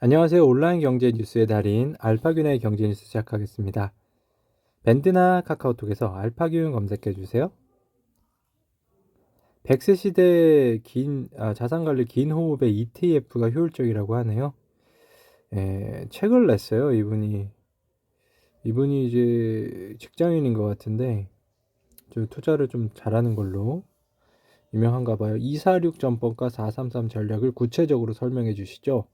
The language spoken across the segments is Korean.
안녕하세요. 온라인 경제 뉴스의 달인 알파균의 경제 뉴스 시작하겠습니다. 밴드나 카카오톡에서 알파균 검색해 주세요. 100세 시대의 자산 관리 긴 호흡의 ETF가 효율적이라고 하네요. 책을 냈어요. 이분이 이제 직장인인 것 같은데 투자를 좀 잘하는 걸로 유명한가 봐요. 246전법과 433 전략을 구체적으로 설명해 주시죠.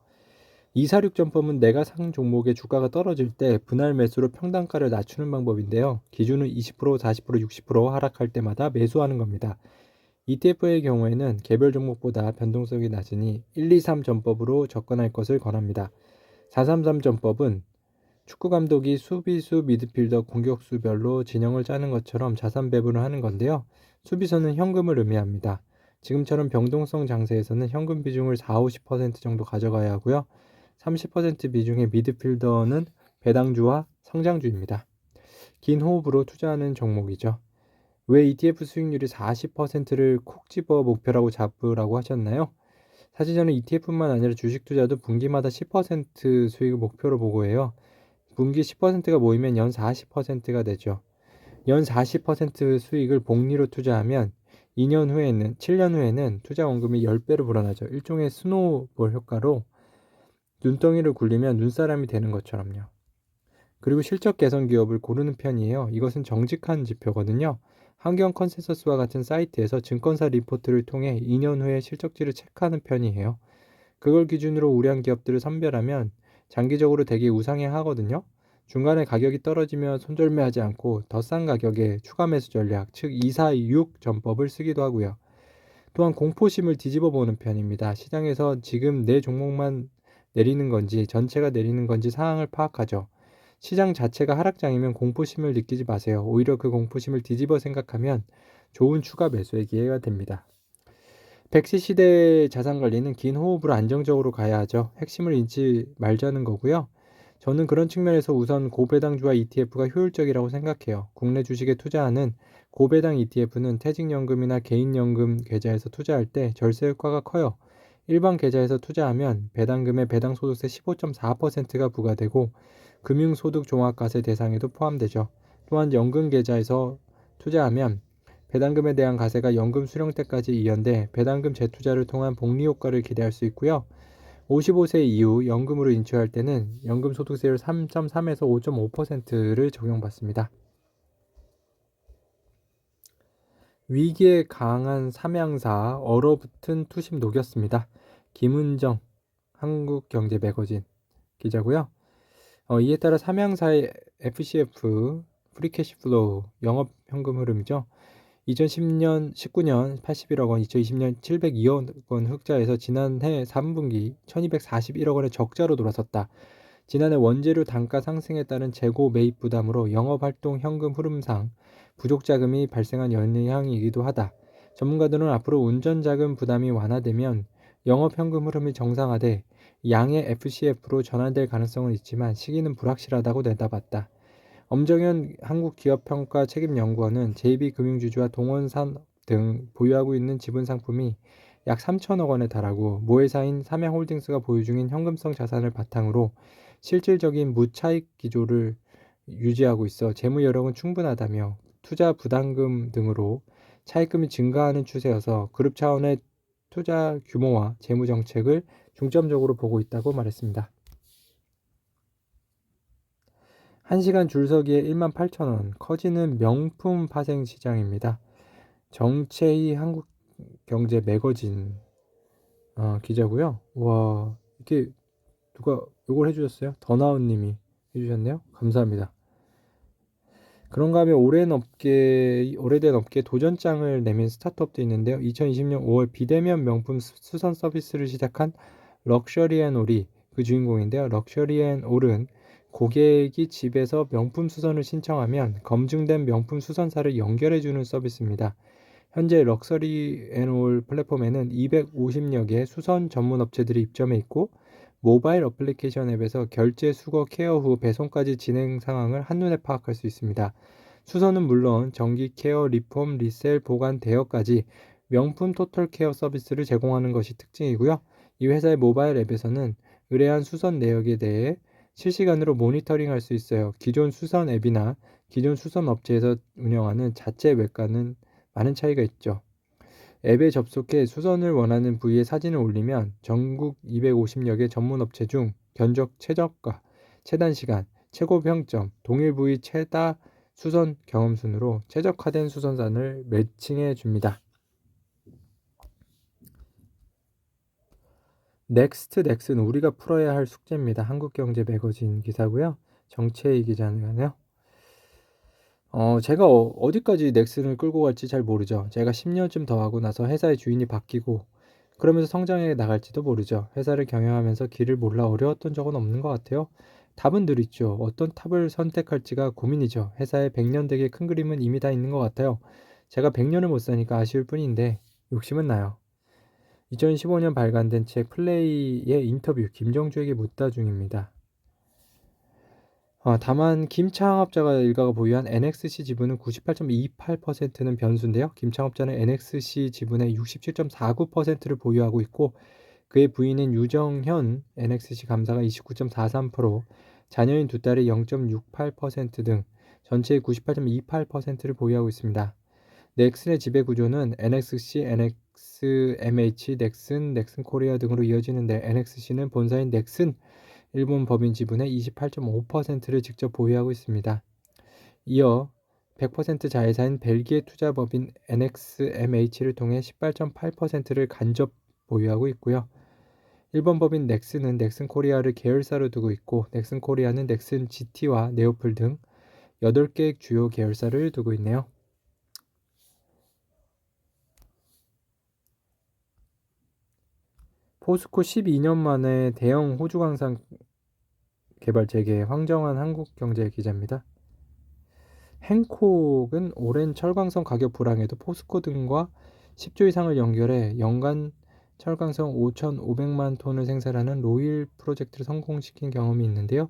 246전법은 내가 산 종목의 주가가 떨어질 때 분할 매수로 평단가를 낮추는 방법인데요. 기준은 20%, 40%, 60% 하락할 때마다 매수하는 겁니다. ETF의 경우에는 개별 종목보다 변동성이 낮으니 123전법으로 접근할 것을 권합니다. 433전법은 축구 감독이 수비수, 미드필더, 공격수별로 진영을 짜는 것처럼 자산 배분을 하는 건데요. 수비수는 현금을 의미합니다. 지금처럼 변동성 장세에서는 현금 비중을 4, 50% 정도 가져가야 하고요. 30% 비중의 미드필더는 배당주와 성장주입니다. 긴 호흡으로 투자하는 종목이죠. 왜 ETF 수익률이 40%를 콕 집어 목표라고 잡으라고 하셨나요? 사실 저는 ETF뿐만 아니라 주식 투자도 분기마다 10% 수익을 목표로 보고 해요. 분기 10%가 모이면 연 40%가 되죠. 연 40% 수익을 복리로 투자하면 7년 후에는 투자 원금이 10배로 불어나죠. 일종의 스노우볼 효과로 눈덩이를 굴리면 눈사람이 되는 것처럼요. 그리고 실적 개선 기업을 고르는 편이에요. 이것은 정직한 지표거든요. 환경 컨센서스와 같은 사이트에서 증권사 리포트를 통해 2년 후에 실적지를 체크하는 편이에요. 그걸 기준으로 우량 기업들을 선별하면 장기적으로 되게 우상해 하거든요. 중간에 가격이 떨어지면 손절매하지 않고 더 싼 가격에 추가 매수 전략, 즉 246 전법을 쓰기도 하고요. 또한 공포심을 뒤집어 보는 편입니다. 시장에서 지금 내 종목만 내리는 건지 전체가 내리는 건지 상황을 파악하죠. 시장 자체가 하락장이면 공포심을 느끼지 마세요. 오히려 그 공포심을 뒤집어 생각하면 좋은 추가 매수의 기회가 됩니다. 100세 시대의 자산 관리는 긴 호흡으로 안정적으로 가야 하죠. 핵심을 잊지 말자는 거고요. 저는 그런 측면에서 우선 고배당주와 ETF가 효율적이라고 생각해요. 국내 주식에 투자하는 고배당 ETF는 퇴직연금이나 개인연금 계좌에서 투자할 때 절세 효과가 커요. 일반 계좌에서 투자하면 배당금의 배당소득세 15.4%가 부과되고 금융소득종합과세 대상에도 포함되죠. 또한 연금 계좌에서 투자하면 배당금에 대한 과세가 연금 수령 때까지 이연돼 배당금 재투자를 통한 복리 효과를 기대할 수 있고요. 55세 이후 연금으로 인출할 때는 연금 소득세율 3.3에서 5.5%를 적용받습니다. 위기에 강한 삼양사 얼어붙은 투심 녹였습니다. 김은정 한국경제 매거진 기자고요. 이에 따라 삼양사의 FCF 프리캐시플로우 영업 현금 흐름이죠. 2010년 19년 81억 원, 2020년 702억 원 흑자에서 지난해 3분기 1241억 원의 적자로 돌아섰다. 지난해 원재료 단가 상승에 따른 재고 매입 부담으로 영업활동 현금 흐름상 부족 자금이 발생한 영향이기도 하다. 전문가들은 앞으로 운전자금 부담이 완화되면 영업현금 흐름이 정상화돼 양의 FCF로 전환될 가능성은 있지만 시기는 불확실하다고 내다봤다. 엄정현 한국기업평가 책임연구원은 JB금융주주와 동원산 등 보유하고 있는 지분 상품이 약 3천억 원에 달하고 모회사인 삼양홀딩스가 보유 중인 현금성 자산을 바탕으로 실질적인 무차익 기조를 유지하고 있어 재무 여력은 충분하다며 투자 부담금 등으로 차입금이 증가하는 추세여서 그룹 차원의 투자 규모와 재무 정책을 중점적으로 보고 있다고 말했습니다. 1시간 줄서기에 18,000원, 커지는 명품 파생 시장입니다. 정채희 한국경제 매거진 기자고요. 와, 이렇게 누가 요걸 해주셨어요? 더나은님이 해주셨네요. 감사합니다. 그런가 하면 오래된 업계 도전장을 내민 스타트업도 있는데요. 2020년 5월 비대면 명품 수선 서비스를 시작한 럭셔리앤올이 그 주인공인데요. 럭셔리앤올은 고객이 집에서 명품 수선을 신청하면 검증된 명품 수선사를 연결해주는 서비스입니다. 현재 럭셔리앤올 플랫폼에는 250여 개 수선 전문 업체들이 입점해 있고 모바일 어플리케이션 앱에서 결제, 수거, 케어 후 배송까지 진행 상황을 한눈에 파악할 수 있습니다. 수선은 물론 전기 케어, 리폼, 리셀, 보관, 대여까지 명품 토탈 케어 서비스를 제공하는 것이 특징이고요. 이 회사의 모바일 앱에서는 의뢰한 수선 내역에 대해 실시간으로 모니터링할 수 있어요. 기존 수선 앱이나 기존 수선 업체에서 운영하는 자체 웹과는 많은 차이가 있죠. 앱에 접속해 수선을 원하는 부위의 사진을 올리면 전국 250여 개 전문 업체 중 견적 최저가, 최단 시간, 최고 평점, 동일 부위 최다 수선 경험 순으로 최적화된 수선산을 매칭해 줍니다. 넥스트넥스는 우리가 풀어야 할 숙제입니다. 한국경제 매거진 기사고요. 정채희 기자는요. 제가 어디까지 넥슨을 끌고 갈지 잘 모르죠. 제가 10년쯤 더 하고 나서 회사의 주인이 바뀌고 그러면서 성장해 나갈지도 모르죠. 회사를 경영하면서 길을 몰라 어려웠던 적은 없는 것 같아요. 답은 늘 있죠. 어떤 탑을 선택할지가 고민이죠. 회사의 100년 되게 큰 그림은 이미 다 있는 것 같아요. 제가 100년을 못 사니까 아쉬울 뿐인데 욕심은 나요. 2015년 발간된 책 플레이의 인터뷰 김정주에게 묻다 중입니다. 다만 김 창업자가 일가가 보유한 NXC 지분은 98.28%는 변수인데요. 김 창업자는 NXC 지분의 67.49%를 보유하고 있고 그의 부인인 유정현 NXC 감사가 29.43%, 자녀인 두 딸이 0.68% 등 전체의 98.28%를 보유하고 있습니다. 넥슨의 지배 구조는 NXC, NXMH, 넥슨, 넥슨코리아 등으로 이어지는데 NXC는 본사인 넥슨 일본 법인 지분의 28.5%를 직접 보유하고 있습니다. 이어 100% 자회사인 벨기에 투자법인 NXMH를 통해 18.8%를 간접 보유하고 있고요. 일본 법인 넥슨은 넥슨코리아를 계열사로 두고 있고 넥슨코리아는 넥슨 GT와 네오플 등 8개 주요 계열사를 두고 있네요. 포스코 12년 만에 대형 호주 광산 개발 재개 황정환 한국경제 기자입니다. 행콕은 오랜 철광석 가격 불황에도 포스코 등과 10조 이상을 연결해 연간 철광석 5,500만 톤을 생산하는 로일 프로젝트를 성공시킨 경험이 있는데요.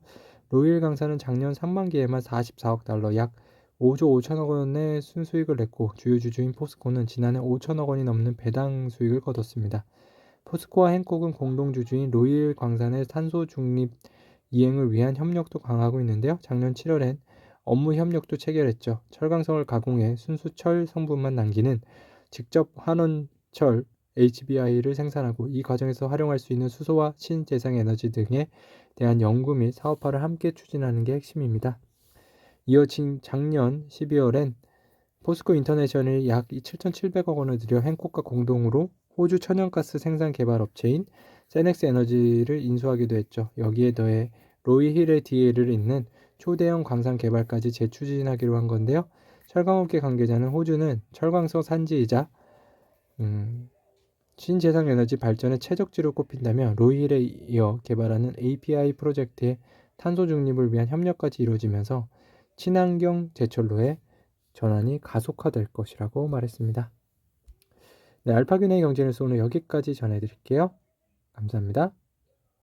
로일 강사는 작년 3분기에만 44억 달러, 약 5조 5천억 원의 순수익을 냈고 주요 주주인 포스코는 지난해 5천억 원이 넘는 배당 수익을 거뒀습니다. 포스코와 행콕은 공동 주주인 로일 광산의 탄소 중립 이행을 위한 협력도 강화하고 있는데요. 작년 7월엔 업무 협력도 체결했죠. 철강성을 가공해 순수 철 성분만 남기는 직접 환원철 HBI를 생산하고 이 과정에서 활용할 수 있는 수소와 신재생 에너지 등에 대한 연구 및 사업화를 함께 추진하는 게 핵심입니다. 이어 작년 12월엔 포스코 인터내셔널이 약 7,700억 원을 들여 행콕과 공동으로 호주 천연가스 생산 개발 업체인 세넥스 에너지를 인수하기도 했죠. 여기에 더해 로이힐의 뒤를 잇는 초대형 광산 개발까지 재추진하기로 한 건데요. 철강업계 관계자는 호주는 철광석 산지이자 신재생에너지 발전의 최적지로 꼽힌다며 로이힐에 이어 개발하는 API 프로젝트의 탄소 중립을 위한 협력까지 이루어지면서 친환경 제철로의 전환이 가속화될 것이라고 말했습니다. 네, 알파균의 경제뉴스 오늘 여기까지 전해드릴게요. 감사합니다.